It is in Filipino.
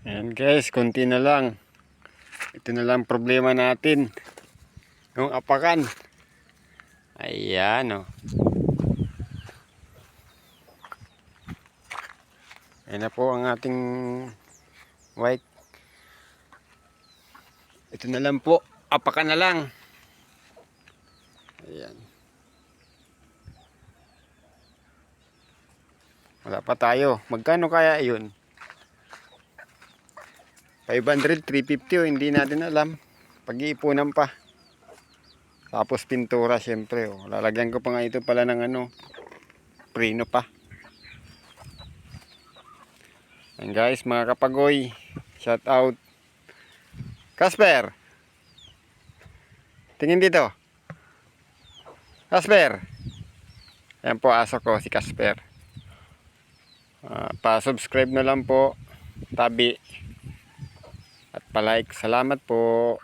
Ayan guys, konti na lang. Ito na lang problema natin. Yung apakan. Ayan o. Ayan na po ang ating white. Ito na lang po. Apakan na lang. Ayan. Wala pa tayo. Magkano kaya yun? 500, 350 o hindi natin alam. Pag-iipunan pa. Tapos pintura syempre. O. Lalagyan ko pa nga ito pala ng preno pa. Ayan guys, mga kapagoy. Shout out. Casper. Tingin dito. Casper. Ayan po aso ko si Casper. Pa-subscribe na lang po. Tabi. At pa-like. Salamat po.